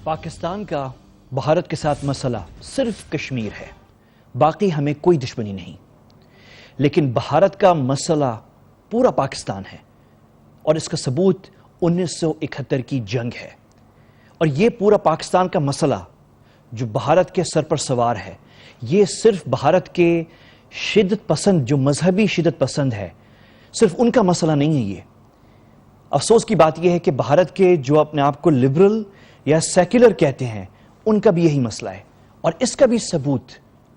پاکستان کا بھارت کے ساتھ مسئلہ صرف کشمیر ہے، باقی ہمیں کوئی دشمنی نہیں، لیکن بھارت کا مسئلہ پورا پاکستان ہے اور اس کا ثبوت 1971 کی جنگ ہے۔ اور یہ پورا پاکستان کا مسئلہ جو بھارت کے سر پر سوار ہے، یہ صرف بھارت کے شدت پسند جو مذہبی شدت پسند ہے، صرف ان کا مسئلہ نہیں ہے۔ یہ افسوس کی بات یہ ہے کہ بھارت کے جو اپنے آپ کو لبرل یا سیکولر کہتے ہیں، ان کا بھی یہی مسئلہ ہے، اور اس کا بھی ثبوت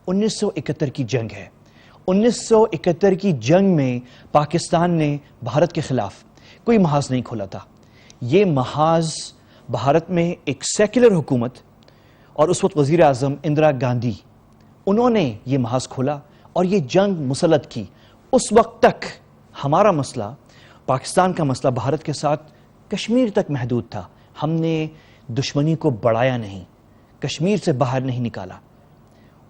1971 کی جنگ ہے۔ 1971 کی جنگ میں پاکستان نے بھارت کے خلاف کوئی محاذ نہیں کھولا تھا۔ یہ محاذ بھارت میں ایک سیکولر حکومت اور اس وقت وزیر اعظم اندرا گاندھی، انہوں نے یہ محاذ کھولا اور یہ جنگ مسلط کی۔ اس وقت تک ہمارا مسئلہ، پاکستان کا مسئلہ بھارت کے ساتھ کشمیر تک محدود تھا۔ ہم نے دشمنی کو بڑھایا نہیں، کشمیر سے باہر نہیں نکالا،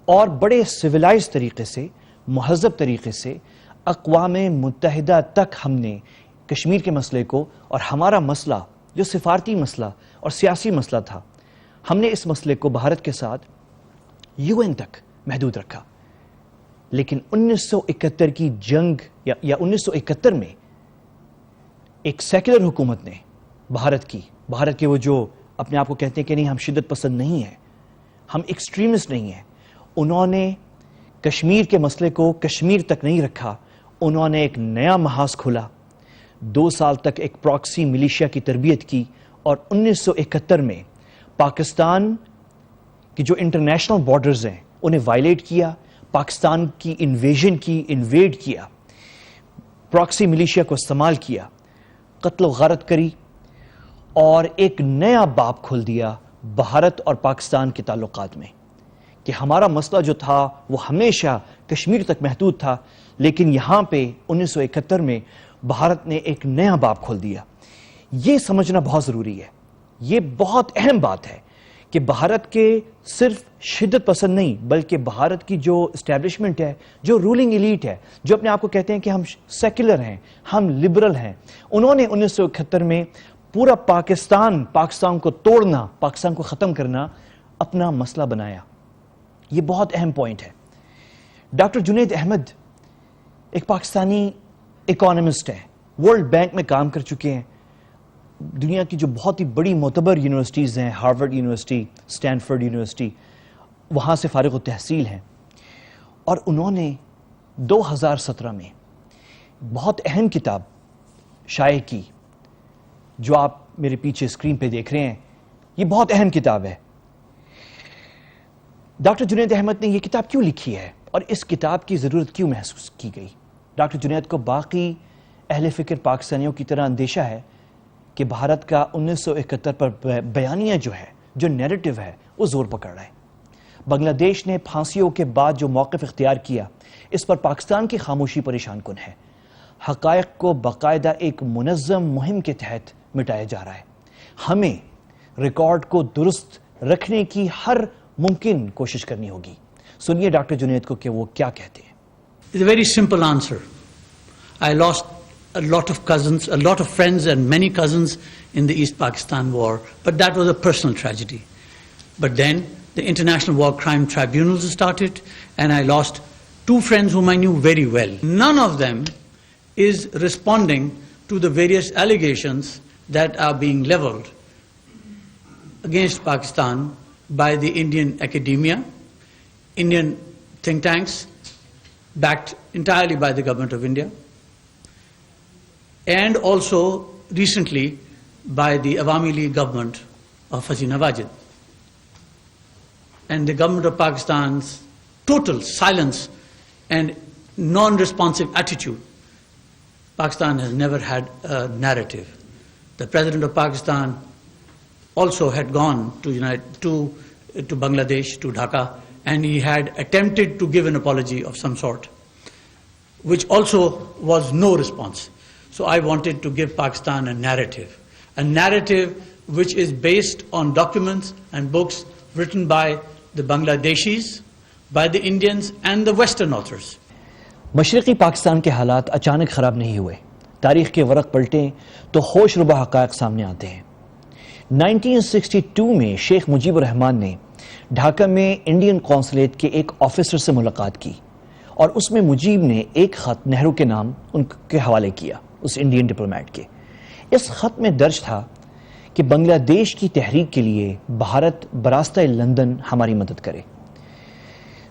اور بڑے سویلائز طریقے سے، مہذب طریقے سے اقوام متحدہ تک ہم نے کشمیر کے مسئلے کو، اور ہمارا مسئلہ جو سفارتی مسئلہ اور سیاسی مسئلہ تھا، ہم نے اس مسئلے کو بھارت کے ساتھ UN تک محدود رکھا۔ لیکن 1971 کی جنگ یا 1971 میں ایک سیکولر حکومت نے بھارت کے وہ جو اپنے آپ کو کہتے ہیں کہ نہیں ہم شدت پسند نہیں ہیں، ہم ایکسٹریمسٹ نہیں ہیں، انہوں نے کشمیر کے مسئلے کو کشمیر تک نہیں رکھا، انہوں نے ایک نیا محاذ کھولا، 2 سال تک ایک پراکسی ملیشیا کی تربیت کی، اور 1971 میں پاکستان کی جو انٹرنیشنل بارڈرز ہیں انہیں وائلیٹ کیا، پاکستان کی انویڈ کیا، پراکسی ملیشیا کو استعمال کیا، قتل و غارت کری، اور ایک نیا باب کھول دیا بھارت اور پاکستان کے تعلقات میں، کہ ہمارا مسئلہ جو تھا وہ ہمیشہ کشمیر تک محدود تھا، لیکن یہاں پہ 1971 میں بھارت نے ایک نیا باب کھول دیا۔ یہ سمجھنا بہت ضروری ہے، یہ بہت اہم بات ہے کہ بھارت کے صرف شدت پسند نہیں، بلکہ بھارت کی جو اسٹیبلشمنٹ ہے، جو رولنگ ایلیٹ ہے، جو اپنے آپ کو کہتے ہیں کہ ہم سیکولر ہیں، ہم لبرل ہیں، انہوں نے 1971 میں پورا پاکستان کو توڑنا، پاکستان کو ختم کرنا اپنا مسئلہ بنایا۔ یہ بہت اہم پوائنٹ ہے۔ ڈاکٹر جنید احمد ایک پاکستانی اکانومسٹ ہیں، ورلڈ بینک میں کام کر چکے ہیں، دنیا کی جو بہت ہی بڑی معتبر یونیورسٹیز ہیں، ہارورڈ یونیورسٹی، اسٹینفورڈ یونیورسٹی، وہاں سے فارغ التحصیل ہیں، اور انہوں نے 2017 میں بہت اہم کتاب شائع کی، جو آپ میرے پیچھے اسکرین پہ دیکھ رہے ہیں۔ یہ بہت اہم کتاب ہے۔ ڈاکٹر جنید احمد نے یہ کتاب کیوں لکھی ہے اور اس کتاب کی ضرورت کیوں محسوس کی گئی؟ ڈاکٹر جنید کو باقی اہل فکر پاکستانیوں کی طرح اندیشہ ہے کہ بھارت کا 1971 پر بیانیہ جو ہے، جو نیریٹو ہے، وہ زور پکڑ رہا ہے۔ بنگلہ دیش نے پھانسیوں کے بعد جو موقف اختیار کیا، اس پر پاکستان کی خاموشی پریشان کن ہے۔ حقائق کو باقاعدہ ایک منظم مہم کے تحت مٹایا جا رہا ہے۔ ہمیں ریکارڈ کو درست رکھنے کی ہر ممکن کوشش کرنی ہوگی۔ سنیے ڈاکٹر جنید کو کہ وہ کیا کہتے ہیں۔ It's a very simple answer. I lost a lot of cousins, a lot of friends and many cousins in the East Pakistan War, but that was a personal tragedy. But then the International War Crime Tribunals started, and I lost 2 friends whom I knew very well. None of them is responding to the various allegations that are being leveled against Pakistan by the Indian academia, Indian think tanks, backed entirely by the government of India, and also recently by the Awami League government of Hasina Wajid. And the government of Pakistan's total silence and non-responsive attitude. Pakistan has never had a narrative. The President of Pakistan also had gone to Bangladesh, to Dhaka, and he had attempted to give an apology of some sort, which also was no response. So I wanted to give Pakistan a narrative which is based on documents and books written by the Bangladeshis, by the Indians and the Western authors. مشرقی پاکستان کے حالات اچانک خراب نہیں ہوئے، تاریخ کے ورق پلٹیں تو ہوش ربا حقائق سامنے آتے ہیں۔ 1962 میں شیخ مجیب الرحمان نے ڈھاکہ میں انڈین قونصلیٹ کے ایک آفیسر سے ملاقات کی اور اس میں مجیب نے ایک خط نہرو کے نام ان کے حوالے کیا، اس انڈین ڈپلومیٹ کے۔ اس خط میں درج تھا کہ بنگلہ دیش کی تحریک کے لیے بھارت براستہ لندن ہماری مدد کرے۔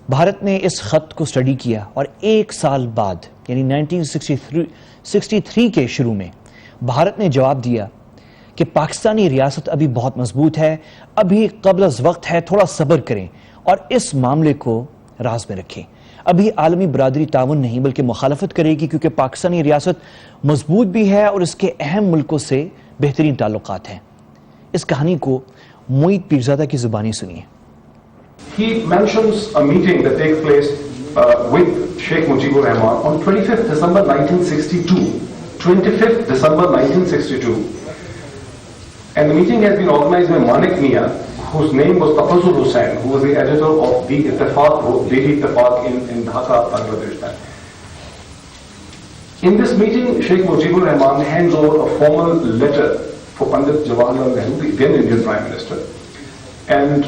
بھارت نے اس خط کو سٹڈی کیا اور ایک سال بعد یعنی 1963 کے شروع میں بھارت نے جواب دیا کہ پاکستانی ریاست ابھی بہت مضبوط ہے، ابھی قبل از وقت ہے، تھوڑا صبر کریں اور اس معاملے کو راز میں رکھیں۔ ابھی عالمی برادری تعاون نہیں بلکہ مخالفت کرے گی، کیونکہ پاکستانی ریاست مضبوط بھی ہے اور اس کے اہم ملکوں سے بہترین تعلقات ہیں۔ اس کہانی کو معید پیرزادہ کی زبانی سنیے۔ He mentions a meeting that takes place with Sheikh Mujibur Rahman on 25th December 1962. 25th December 1962. And the meeting has been organized by Manik Mia, whose name was Tafazzul Hussain, who was the editor of the Ittifaq, Daily Ittifaq in Dhaka, Bangladesh. In this meeting, Sheikh Mujibur Rahman hands over a formal letter for Pandit Jawaharlal Nehru, the then Indian Prime Minister, and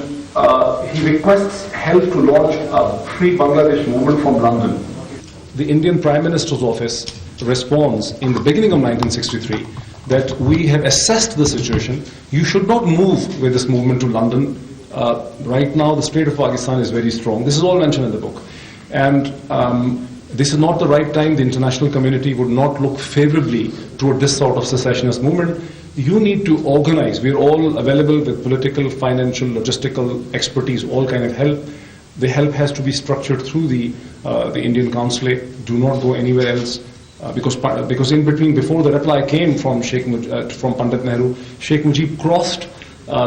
he requests help to launch a free Bangladesh movement from London. The Indian Prime Minister's office responds in the beginning of 1963 that we have assessed the situation. You should not move with this movement to London. Right now the state of Pakistan is very strong. This is all mentioned in the book. And this is not the right time. The international community would not look favorably toward this sort of secessionist movement. You need to organize. We are all available with political, financial, logistical expertise, all kind of help. The help has to be structured through the Indian consulate. Do not go anywhere else. Because in between, before the reply came from from Pandit Nehru, Sheikh Mujib crossed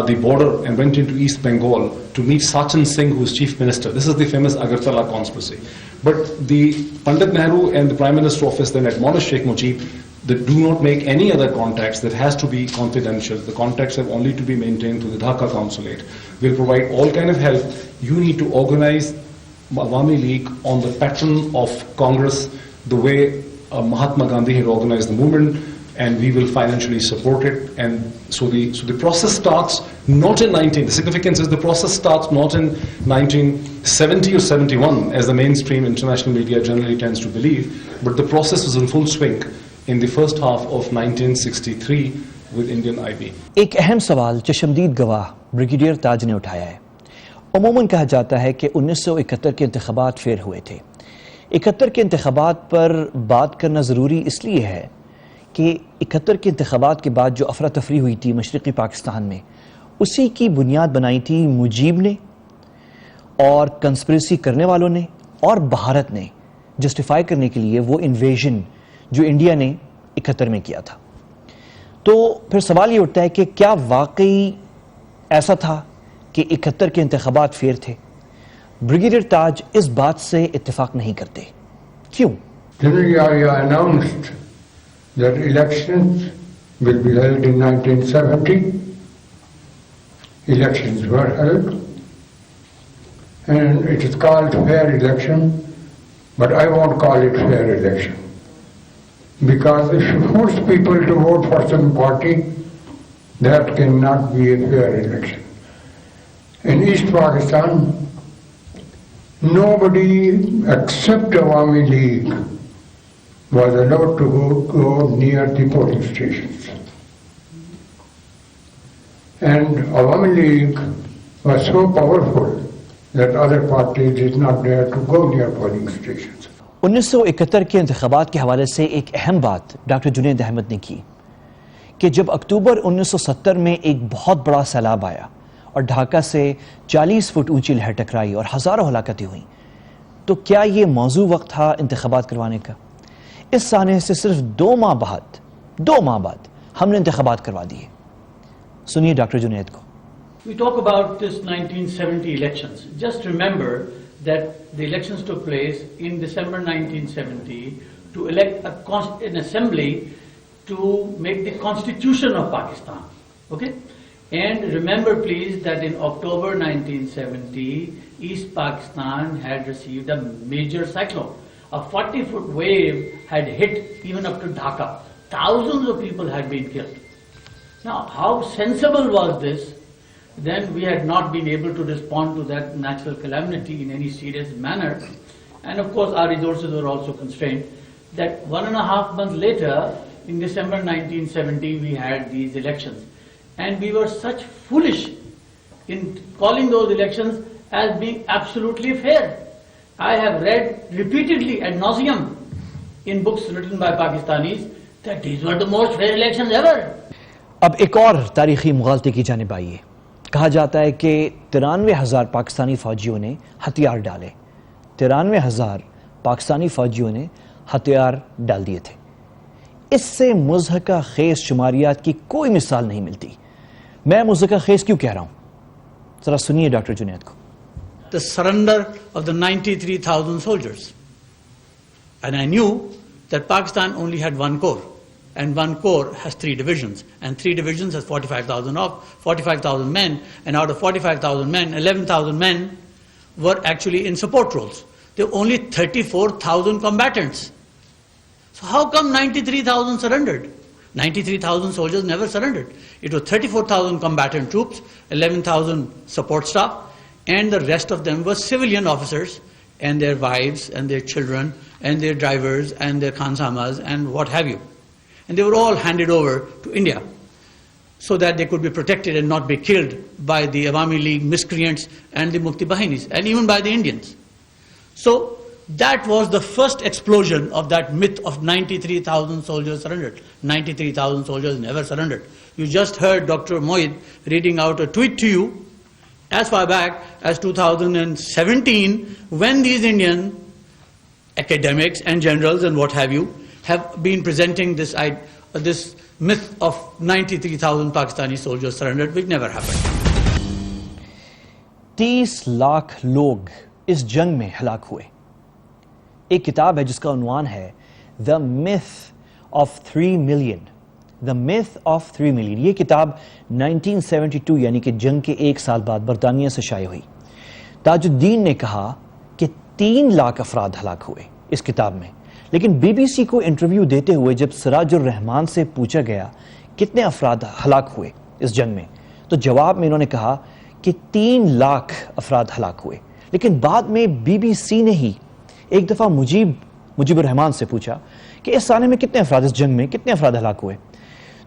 the border and went into East Bengal to meet Sachin Singh, who was chief minister. This is the famous Agartala conspiracy. But the Pandit Nehru and the Prime Minister's office then admonished Sheikh Mujib that do not make any other contacts. That has to be confidential. The contacts have only to be maintained to the Dhaka consulate. We'll provide all kind of help. You need to organize Awami League on the pattern of Congress, the way Mahatma Gandhi had organized the movement, and we will financially support it. And so the process starts not in the significance is the process starts not in 1970 or 71, as the mainstream international media generally tends to believe, but the process was in full swing in the first half of 1963 with Indian IB. ایک اہم سوال چشمدید گواہ brigadier تاج نے اٹھایا ہے۔ عموماً کہا جاتا ہے کہ 1971 کے انتخابات فیل ہوئے تھے۔ 71 کے انتخابات پر بات کرنا ضروری اس لیے ہے کہ 71 کے انتخابات کے بعد جو افراتفری ہوئی تھی مشرقی پاکستان میں، اسی کی بنیاد بنائی تھی مجیب نے اور کنسپریسی کرنے والوں نے اور بھارت نے، جسٹیفائی کرنے کے لیے وہ انویژن جو انڈیا نے 71 میں کیا تھا۔ تو پھر سوال یہ اٹھتا ہے کہ کیا واقعی ایسا تھا کہ 71 کے انتخابات فیئر تھے؟ بریگیڈیئر تاج اس بات سے اتفاق نہیں کرتے۔ کیوں؟ General Yahya announced that elections will be held in 1970. Elections were held, and it is called fair election, but I won't call it fair election. Because if you force people to vote for some party, that cannot be a fair election. In East Pakistan, nobody except Awami League was allowed to go near the polling stations. And Awami League was so powerful that other parties did not dare to go near polling stations. 1971 کے انتخابات کے حوالے سے ایک اہم بات doctor Junaid Ahmad نے کی کہ جب اکتوبر 1970 میں ایک بہت بڑا سیلاب آیا اور ڈھاکہ سے 40 فٹ اونچی لہر ٹکرائی اور ہزاروں ہلاکتیں ہوئیں، تو کیا یہ موزوں وقت تھا انتخابات کروانے کا؟ اس سانحے سے صرف 2 ماہ بعد ہم نے انتخابات کروا دیے۔ سنیے ڈاکٹر جنید کو۔ We talk about this 1970 elections. Just remember that the elections took place in December 1970 to elect an assembly to make the constitution of Pakistan. Okay? And remember please that in October 1970, East Pakistan had received a major cyclone. A 40-foot wave had hit even up to Dhaka. Thousands of people had been killed. Now, how sensible was this? Then we had not been able to respond to that natural calamity in any serious manner. And of course, our resources were also constrained. That 1.5 months later, in December 1970, we had these elections. And we were such foolish in calling those elections as being absolutely fair. I have read repeatedly ad nauseum in books written by Pakistanis that these were the most fair elections ever. اب ایک اور تاریخی مغالطے کی جانب آئیے. کہا جاتا ہے کہ 93,000 پاکستانی فوجیوں نے ہتھیار ڈالے. 93,000 پاکستانی فوجیوں نے ہتھیار ڈال دیے تھے. اس سے مضحکہ خیز شماریات کی کوئی مثال نہیں ملتی. میں مضحکہ خیز کیوں کہہ رہا ہوں؟ ذرا سنیے ڈاکٹر جنید کو. The surrender of the 93,000 soldiers. And I knew that Pakistan only had one corps. And one corps has 3 divisions. And 3 divisions has 45,000 men. And out of 45,000 men, 11,000 men were actually in support roles. There were only 34,000 combatants. So how come 93,000 surrendered? 93,000 soldiers never surrendered. It was 34,000 combatant troops, 11,000 support staff, and the rest of them were civilian officers and their wives and their children and their drivers and their khansamas and what have you. And they were all handed over to India so that they could be protected and not be killed by the Awami League miscreants and the Mufti Bahinis and even by the Indians. So that was the first explosion of that myth of 93,000 soldiers surrendered. 93,000 soldiers never surrendered. You just heard Dr. Moid reading out a tweet to you as far back as 2017 when these Indian academics and generals and what have you have been presenting this myth of 93,000 Pakistani soldiers surrendered, which never happened. 30 lakh لوگ اس جنگ میں ہلاک ہوئے. ایک کتاب ہے جس کا عنوان ہے The Myth of 3 Million. The Myth of 3 Million. یہ کتاب 1972 یعنی کہ جنگ کے 1 سال بعد برطانیہ سے شائع ہوئی. تاج الدین نے کہا کہ 3 لاکھ افراد ہلاک ہوئے اس کتاب میں. لیکن بی بی سی کو انٹرویو دیتے ہوئے جب سراج الرحمان سے پوچھا گیا کتنے افراد ہلاک ہوئے اس جنگ میں تو جواب میں انہوں نے کہا کہ 3 لاکھ افراد ہلاک ہوئے. لیکن بعد میں بی بی سی نے ہی ایک دفعہ مجیب الرحمان سے پوچھا کہ اس سالے میں کتنے افراد اس جنگ میں کتنے افراد ہلاک ہوئے.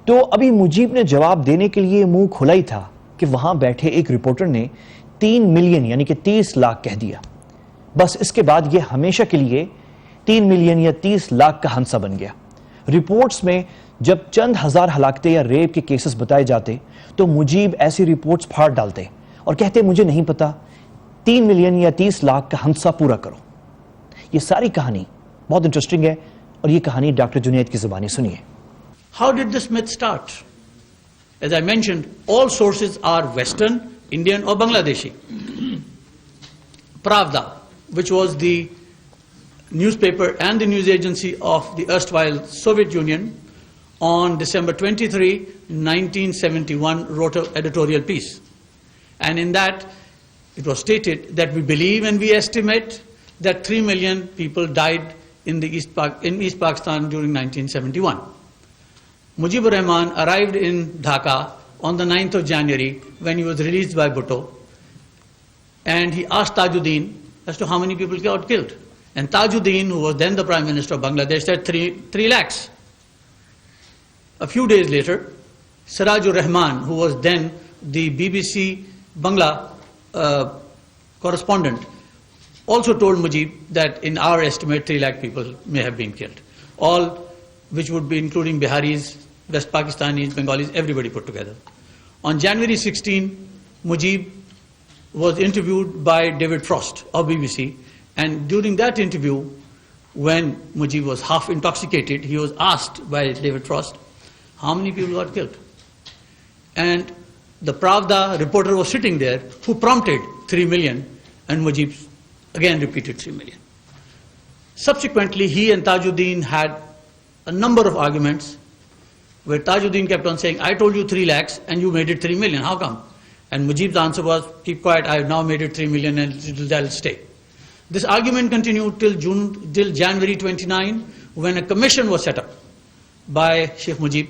تو ابھی مجیب نے جواب دینے کے لیے منہ کھلا ہی تھا کہ وہاں بیٹھے ایک رپورٹر نے 3 ملین یعنی کہ 30 لاکھ کہہ دیا. بس اس کے بعد یہ ہمیشہ کے لیے 3 ملین یا 30 لاکھ کا ہنسا بن گیا. رپورٹس میں جب چند ہزار ہلاکتیں یا ریپ کے کیسز بتائے جاتے تو مجیب ایسی رپورٹس پھاڑ ڈالتے اور کہتے مجھے نہیں پتا, 3 ملین یا 30 لاکھ کا ہنسا پورا کرو. یہ ساری کہانی بہت انٹرسٹنگ ہے اور یہ کہانی ڈاکٹر جنید کی زبانی سنیے. How did this myth start? As I mentioned, all sources are Western, Indian or Bangladeshi. Pravda, which was the newspaper and the news agency of the erstwhile Soviet Union, on December 23, 1971, wrote an editorial piece. And in that, it was stated that we believe and we estimate that 3 million people died in East Pakistan during 1971. Mujibur Rahman arrived in Dhaka on the 9th of January when he was released by Bhutto. And he asked Tajuddin as to how many people got killed. And Tajuddin, who was then the Prime Minister of Bangladesh, said 3 lakhs. A few days later, Sirajur Rahman, who was then the BBC Bangla correspondent, also told Mujib that in our estimate 3 lakh people may have been killed. All which would be including Biharis, West Pakistanis, Bengalis, everybody put together. On January 16, Mujib was interviewed by David Frost of BBC. And during that interview, when Mujib was half intoxicated, he was asked by David Frost, how many people got killed? And the Pravda reporter was sitting there who prompted 3 million, and Mujib again repeated 3 million. Subsequently, he and Tajuddin had a number of arguments where Tajuddin kept on saying, I told you 3 lakhs and you made it 3 million, how come? And Mujib's answer was, keep quiet, I have now made it 3 million and that'll stay. This argument continued till January 29, when a commission was set up by Sheikh Mujib,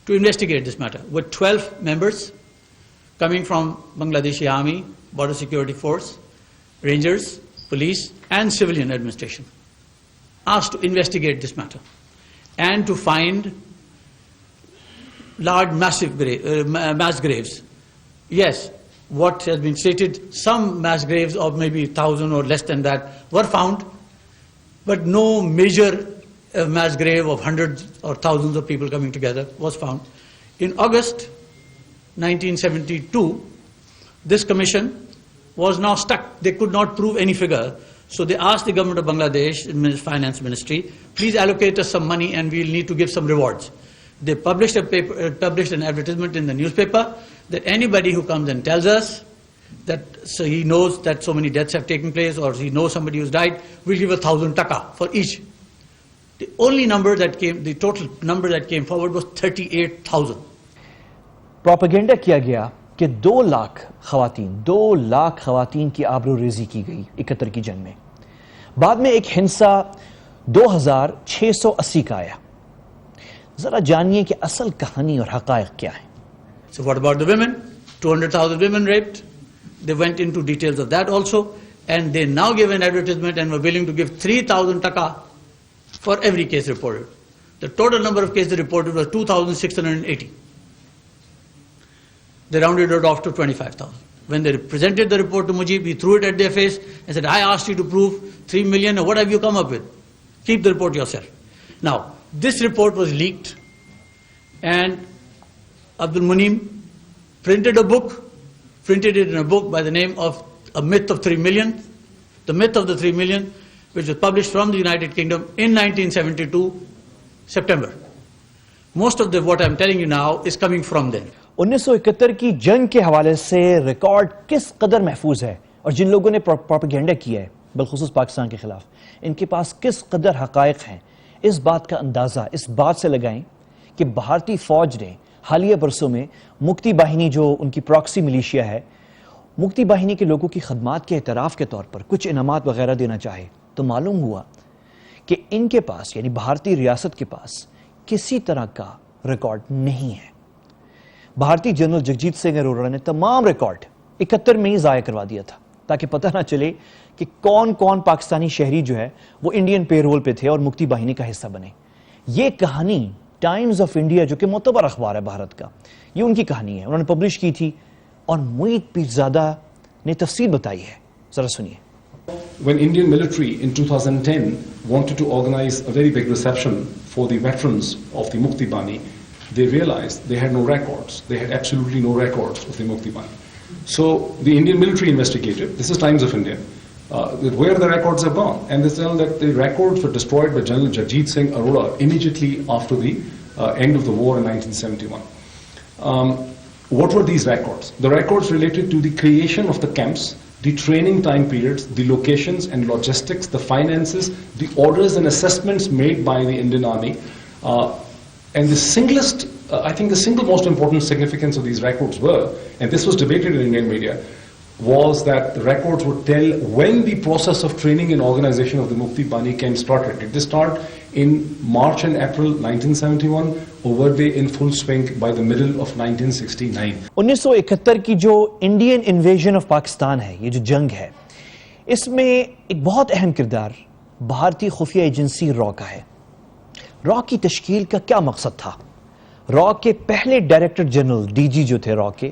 to investigate this matter with 12 members coming from Bangladeshi Army, Border Security Force, Rangers, police and civilian administration, asked to investigate this matter and to find large mass graves. Yes, what has been stated, some mass graves of maybe 1,000 or less than that were found, but no major mass grave of hundreds or thousands of people coming together was found. In August 1972, this commission was now stuck. They could not prove any figure. So they asked the government of Bangladesh, Finance Ministry, please allocate us some money and we'll need to give some rewards. They published an advertisement in the newspaper that anybody who comes and tells us that he knows that so many deaths have taken place or he knows somebody who's died, we'll give 1,000 taka for each. The only number that came, the total number that came forward was 38,000. Propaganda किया गया कि 2 लाख खवातीन की आबरू रेजी की गई 71 की जंग में। बाद में एक हिंसा 2680 का आया। जरा जानिए कि असल कहानी और हकायक क्या है। So what about the women? 200,000 women raped. They went into details of that also, and they now gave an advertisement and were willing to give 3,000 taka for every case reported. The total number of cases reported was 2,680. They rounded it off to 25,000. When they presented the report to Mujib, he threw it at their face and said, I asked you to prove 3 million, or what have you come up with? Keep the report yourself. Now, this report was leaked, and Abdul Munim printed it in a book by the name of A Myth of 3 Million, The Myth of the 3 Million, which was published from the United Kingdom in 1972, September. Most of what I'm telling you now is coming from there. 1971 की जंग के हवाले से record किस कदर महफूज है और जिन लोगों ने प्रोपेगेंडा किया है बिलखुसूस पाकिस्तान के खिलाफ, इनके पास किस कदर हकायक हैं, इस बात का अंदाज़ा इस बात से लगाएं कि भारतीय फौज ने हालिया बरसों में मुक्ति बाहिनी, जो उनकी प्रॉक्सी मिलिशिया है, मुक्ति बाहिनी के लोगों की खदमात के एतराफ़ के तौर पर कुछ इनामात वगैरह देना चाहे तो मालूम हुआ कि इनके पास यानी भारतीय रियासत के पास किसी तरह का रिकॉर्ड नहीं है। भारतीय जनरल जगजीत सिंह अरोड़ा ने तमाम रिकॉर्ड 71 में ही ज़ाया करवा दिया था ताकि पता ना चले कि कौन कौन पाकिस्तानी शहरी जो है वो इंडियन पेरोल पे थे और मुक्ति बाहिनी का हिस्सा बने। ये कहानी टाइम्स ऑफ इंडिया, जो कि मोतबर अखबार है भारत का, ये उनकी कहानी है, उन्होंने पब्लिश की थी और मुईद पीरज़ादा ने तफसील बताई है। जरा सुनिए। When Indian military in 2010 wanted to organize a very big reception for the veterans of the Mukti Bani, they realized they had no records. They had absolutely no records of the Mukti Bani. So the Indian military investigated, this is Times of India, where the records have gone. And they tell that the records were destroyed by General Jagjeet Singh Arora immediately after the end of the war in 1971. What were these records? The records related to the creation of the camps, the training time periods, the locations and logistics, the finances, the orders and assessments made by the Indian Army. And the singlest, I think the single most important significance of these records were, and this was debated in Indian media, was that the records would tell when the process of training and organization of the Mukti Bani camp started. Did they start in March and April 1971, or were they in full swing by the middle of 1969? 1971 की जो Indian invasion of Pakistan है, ये जो जंग है, इसमें एक बहुत अहम किरदार भारतीय खुफिया एजेंसी रॉ का है। रॉ की तश्कील का क्या मकसद था? रॉ के पहले डायरेक्टर जनरल डीजी जो थे रॉ के,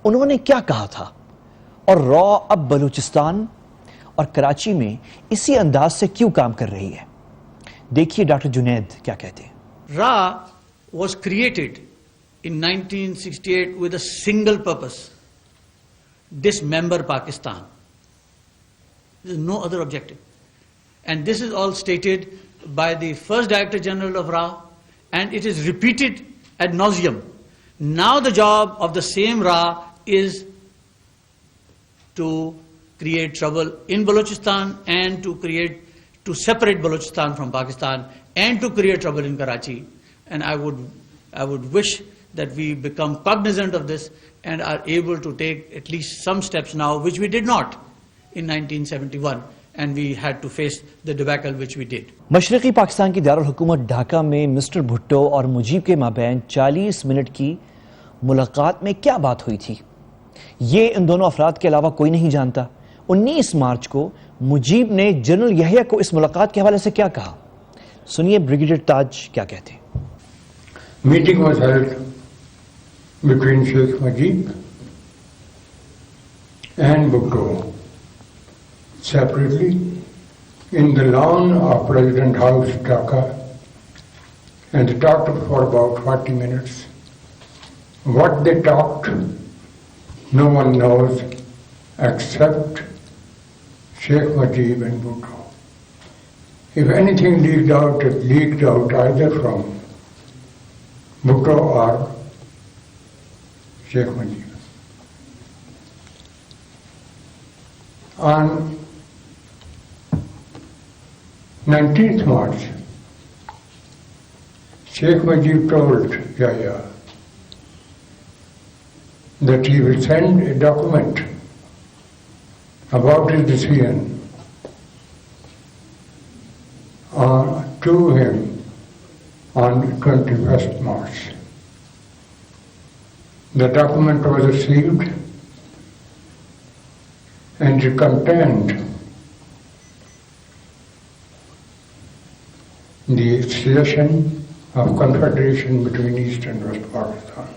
उन्होंने क्या कहा था? और रॉ अब बलूचिस्तान और कराची में इसी अंदाज से क्यों काम कर रही है? देखिए डॉक्टर जुनैद क्या कहते हैं। RA was created in 1968 with a single purpose: dismember Pakistan. There is no other objective. And this is all stated by the first Director General of RA, and it is repeated ad nauseum. Now the job of the same RA is to create trouble in Balochistan and to separate Balochistan from Pakistan and to create trouble in Karachi. And I would wish that we become cognizant of this and are able to take at least some steps now, which we did not in 1971, and we had to face the debacle which we did. مشرقی پاکستان کی دارالحکومت ڈھاکہ میں mister Bhutto اور مجیب کے مابین 40 minute کی ملاقات میں کیا بات ہوئی تھی یہ ان دونوں افراد کے علاوہ کوئی نہیں جانتا. 19 مارچ کو مجیب نے جنرل یحییٰ کو اس ملاقات کے حوالے سے کیا کہا. سنیے بریگیڈیئر تاج کیا کہتے ہیں. Meeting was held between Sheikh Mujib and Bhutto separately in the lawn of President House, Dhaka, and they talked for about 40 minutes. What they talked, no one knows except Sheikh Mujib and Bhutto. If anything leaked out, it leaked out either from Bhutto or Sheikh Mujib. On 19th March, Sheikh Mujib told Yahya that he will send a document about his decision to him on 21st March. The document was received and it contained the cessation of confederation between East and West Pakistan,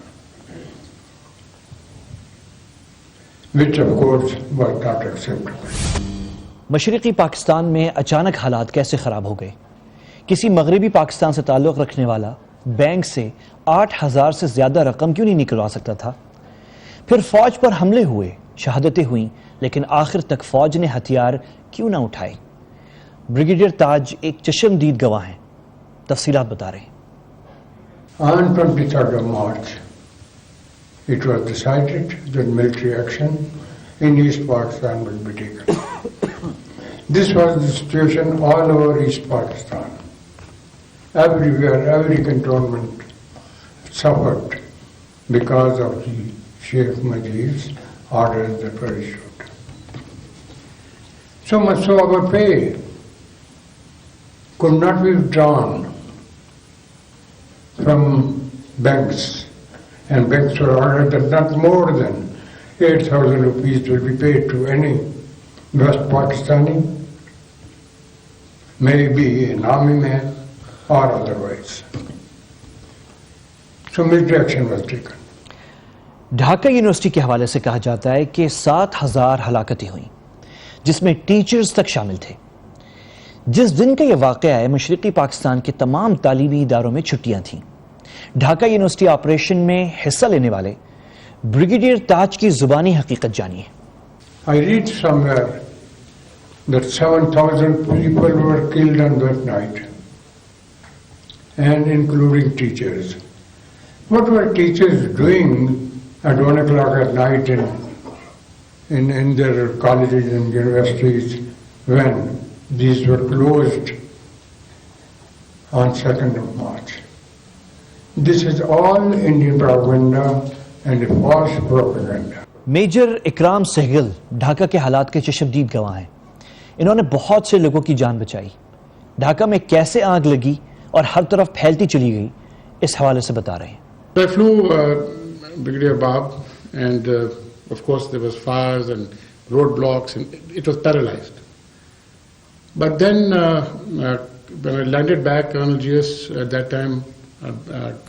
which of course was not acceptable. مشرقی پاکستان میں اچانک حالات کیسے خراب ہو گئے؟ کسی مغربی پاکستان سے تعلق رکھنے والا بینک سے 8,000 سے زیادہ رقم کیوں نہیں نکلوا سکتا تھا؟ پھر فوج پر حملے ہوئے، شہادتیں ہوئیں، لیکن آخر تک فوج نے ہتھیار کیوں نہ اٹھائے؟ بریگیڈیئر تاج ایک چشمدید گواہ ہیں، تفصیلات بتا رہے ہیں. On 23rd of March, it was decided that military action in East Pakistan will be taken. This was the situation all over East Pakistan. Everywhere, every cantonment suffered because of the Sheikh Mujib's orders that were issued. So much so our pay could not be withdrawn from banks, and banks were ordered that not more than 8,000 rupees will be paid to any West Pakistani, may be an army man or otherwise. So military action was taken. Dhaka university کے حوالے سے کہا جاتا ہے کہ 7,000 ہلاکتیں ہوئیں جس میں ٹیچرز تک شامل تھے. جس دن کا یہ واقعہ ہے مشرقی پاکستان کے تمام تعلیمی اداروں میں چھٹیاں تھیں. ڈھاکہ یونیورسٹی آپریشن میں حصہ لینے والے بریگیڈیئر تاج کی زبانی حقیقت جانیے. I read somewhere that 7,000 people were killed on that night, and including teachers. What were teachers doing at 1 o'clock at night in their colleges and universities when these were closed on 2nd of March? This is all Indian propaganda and a false propaganda. Major Ikram Sehgal Dhaka کے حالات کے چشمدید گواہ ہیں. انہوں نے بہت سے لوگوں کی جان بچائی. ڈھاکہ میں کیسے آگ لگی اور ہر طرف پھیلتی چلی گئی اس حوالے سے بتا رہے ہیں. I flew Brigadier Bab, and of course there was fires and roadblocks, and it was paralyzed. But then when I landed back, Colonel GS at that time,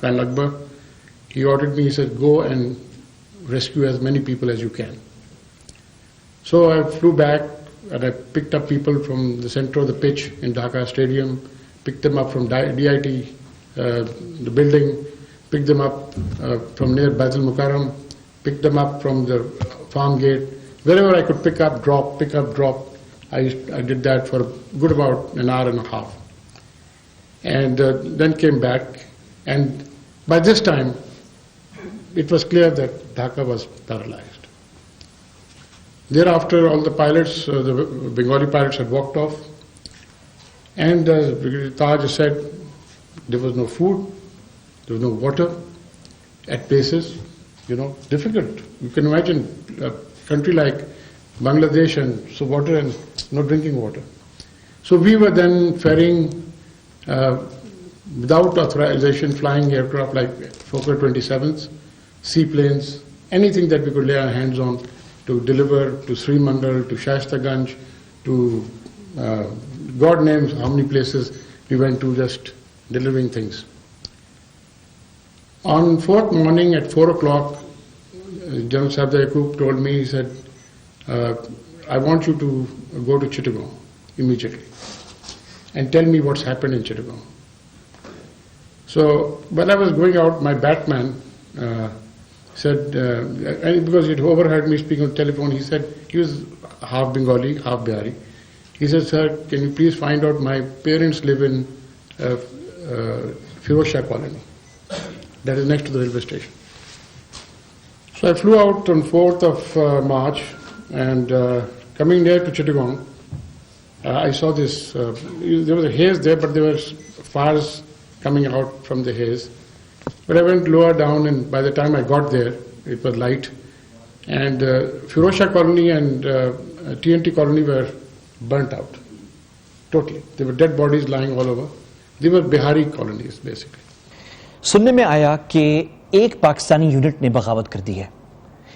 Colonel Akbar, he ordered me, he said, go and rescue as many people as you can. So I flew back and I picked up people from the center of the pitch in Dhaka Stadium, picked them up from DIT, the building, picked them up from near Baitul Mukarram, picked them up from the farm gate. Wherever I could pick up, drop. I did that for a good about an hour and a half. And then came back, and by this time, it was clear that Dhaka was paralyzed. Thereafter, all the pilots, the Bengali pilots had walked off, and Brigadier Taj said there was no food, there was no water at places, difficult. You can imagine a country like Bangladesh, and so water and no drinking water. So we were then ferrying, without authorization, flying aircraft like Fokker 27s, seaplanes, anything that we could lay our hands on to deliver to Sri Mandal, to Shaistaganj, to God knows how many places we went to, just delivering things. On fourth morning at 4 o'clock, General Sabda Yaqub told me, he said, I want you to go to Chittagong immediately and tell me what's happened in Chittagong. So while I was going out, my batman said, because he'd overheard me speaking on the telephone, he said, he was half Bengali, half Bihari. He said, sir, can you please find out, my parents live in Firoz Shah Colony. That is next to the railway station. So I flew out on 4th of March, and coming near to Chittagong, I saw this, there was a haze there, but there were fires coming out from the haze. But I went lower down, and by the time I got there, it was light. And Firoz Shah Colony and TNT Colony were burnt out, totally. There were dead bodies lying all over. They were Bihari colonies, basically. सुनने में आया कि एक Pakistani unit ने बगावत कर दी है।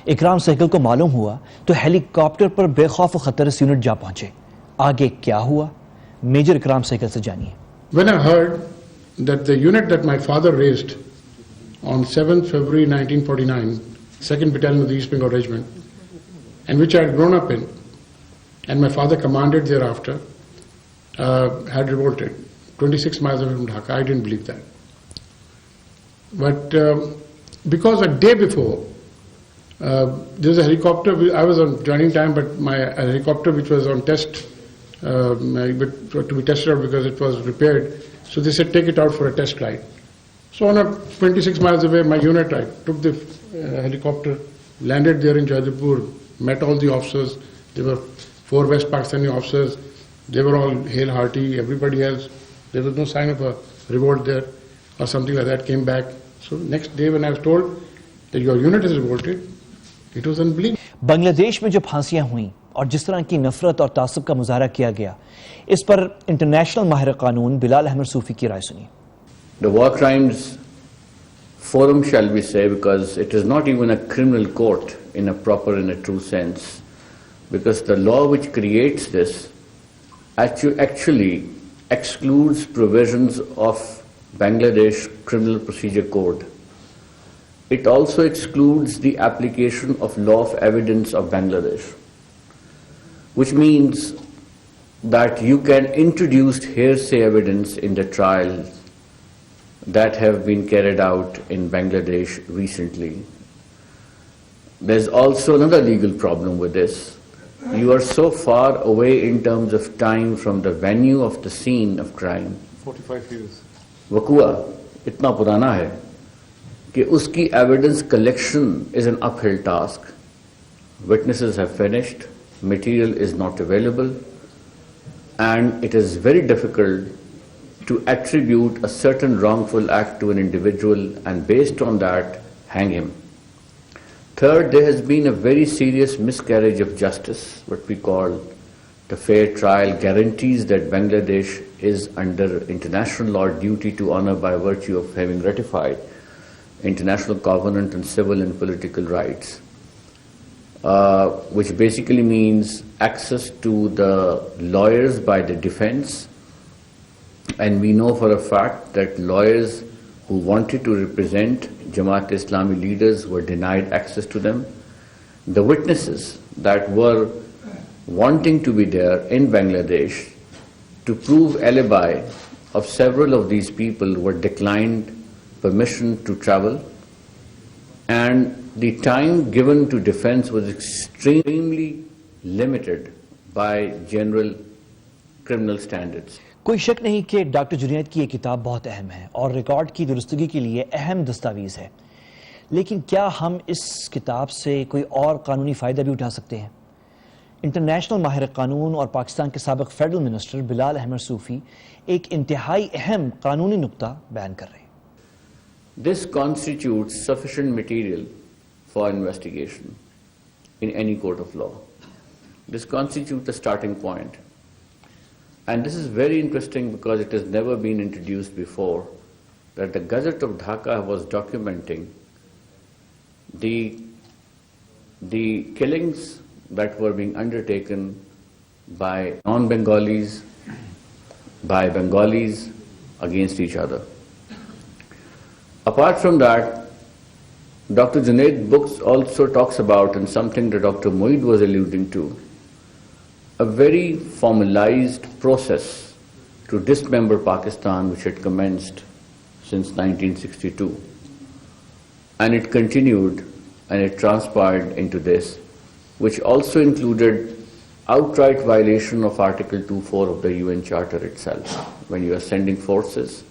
इकराम सहगल को मालूम हुआ तो हेलीकॉप्टर पर बेखौफ खतर इस यूनिट जा पहुंचे। आगे क्या हुआ, मेजर इकराम सहगल से जानिए। When I heard that the unit that my father raised on 7th February 1949, 2nd Battalion of the East Bengal Regiment, and which I had grown up in, and my father commanded thereafter, had revolted 26 miles away from Dhaka, I didn't believe that. But because a day before, there was a helicopter, I was on joining time, but my helicopter which was on test, to be tested out because it was repaired, so they said take it out for a test flight. So on a 26 miles away, my unit, I took the helicopter, landed there in Jaidapur, met all the officers. There were 4 West Pakistani officers. They were all hail-hearty, everybody else. There was no sign of a revolt there or something like that. Came back. So next day when I was told that your unit is revolted, it was unbelievable. Bangladesh में जो फांसियां हुईं और जिस तरह की नफरत और तासुब का मुजाहरा किया गया, इस पर इंटरनेशनल माहिर कानून बिलाल अहमद सूफी की राय सुनिए। The War Crimes Forum, shall we say, because it is not even a criminal court in a proper and a true sense, because the law which creates this actually excludes provisions of Bangladesh Criminal Procedure Code. It also excludes the application of law of evidence of Bangladesh, which means that you can introduce hearsay evidence in the trials that have been carried out in Bangladesh recently. There's also another legal problem with this. You are so far away in terms of time from the venue of the scene of crime. 45 years. वकुआ इतना पुराना है कि उसकी evidence collection is an uphill task. Witnesses have finished, material is not available, and it is very difficult to attribute a certain wrongful act to an individual and based on that hang him. Third, there has been a very serious miscarriage of justice, what we call the fair trial guarantees that Bangladesh is under international law duty to honor by virtue of having ratified International Covenant on Civil and Political Rights, which basically means access to the lawyers by the defense. And we know for a fact that lawyers who wanted to represent Jamaat Islami leaders were denied access to them. The witnesses that were wanting to be there in Bangladesh to prove alibi of several of these people were declined permission to travel, and the time given to defense was extremely limited by general criminal standards. कोई शक नहीं कि doctor Junaid की ये किताब बहुत अहम है और रिकॉर्ड की दुरुस्तगी के लिए अहम दस्तावेज है, लेकिन क्या हम इस किताब से कोई और कानूनी फ़ायदा भी उठा सकते हैं? इंटरनेशनल माहिर कानून और पाकिस्तान के साबिक फेडरल मिनिस्टर बिलाल अहमद सूफी एक इंतहाई अहम कानूनी नुक्ता बयान कर रहे हैं। This constitutes sufficient material for investigation in any court of law. This constitutes the starting point. And this is very interesting because it has never been introduced before, that the Gazette of Dhaka was documenting the killings that were being undertaken by non-Bengalis, by Bengalis against each other. Apart from that, Dr. Junaid's books also talks about, and something that Dr. Moeed was alluding to, a very formalized process to dismember Pakistan which had commenced since 1962. And it continued and it transpired into this, which also included outright violation of Article 2.4 of the UN Charter itself. When you are sending forces,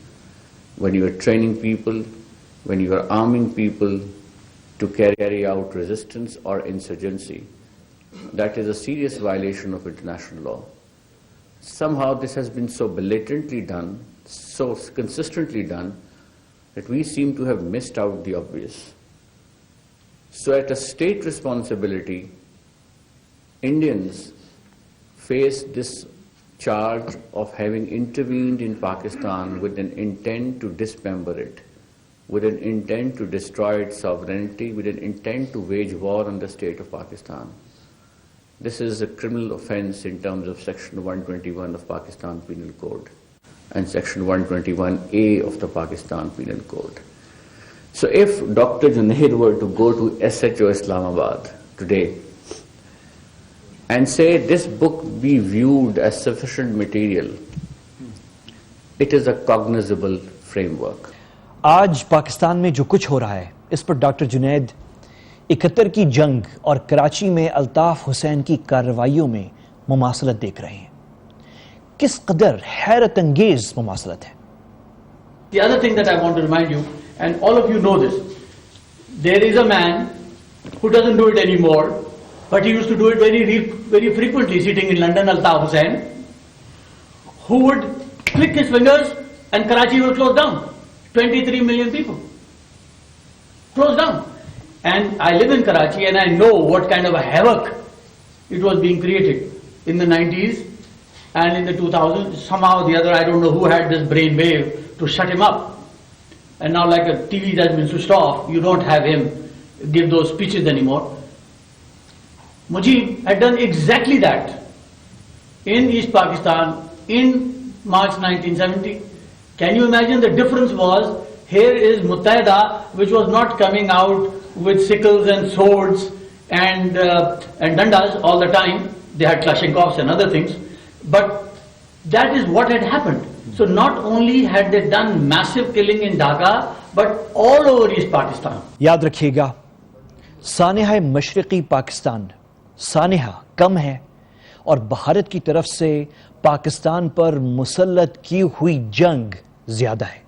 when you are training people, when you are arming people to carry out resistance or insurgency, that is a serious violation of international law. Somehow this has been so blatantly done, so consistently done, that we seem to have missed out the obvious. So at a state responsibility, Indians face this charge of having intervened in Pakistan with an intent to dismember it, with an intent to destroy its sovereignty, with an intent to wage war on the state of Pakistan. This is a criminal offense in terms of Section 121 of Pakistan Penal Code and Section 121A of the Pakistan Penal Code. So if Dr. Junaid were to go to SHO Islamabad today and say this book be viewed as sufficient material, it is a cognizable framework. آج پاکستان میں جو کچھ ہو رہا ہے اس پر doctor Junaid 71 کی جنگ اور کراچی میں الطاف حسین کی کارروائیوں میں مماثلت دیکھ رہے ہیں. کس قدر حیرت انگیز مماثلت ہے. The other thing that I want to remind you, and all of you know this, there is a man who doesn't do it anymore, but he used to do it very frequently, sitting in London, Altaf Hussain, who would click his fingers and Karachi will close down. 23 million people closed down. And I live in Karachi and I know what kind of a havoc it was being created in the 90s and in the 2000s. Somehow or the other, I don't know who had this brainwave to shut him up. And now, like a TV that's been switched off, you don't have him give those speeches anymore. Mujib had done exactly that in East Pakistan in March 1970. Can you imagine the difference was, here is Muttahida, which was not coming out with sickles and swords and dandas all the time. They had Kalashnikovs and other things. But that is what had happened. So not only had they done massive killing in Dhaka, but all over East Pakistan. یاد رکھیے گا سانحہ مشرقی پاکستان سانحہ کم ہے اور بھارت کی طرف سے پاکستان پر مسلط کی ہوئی جنگ زیادہ ہے.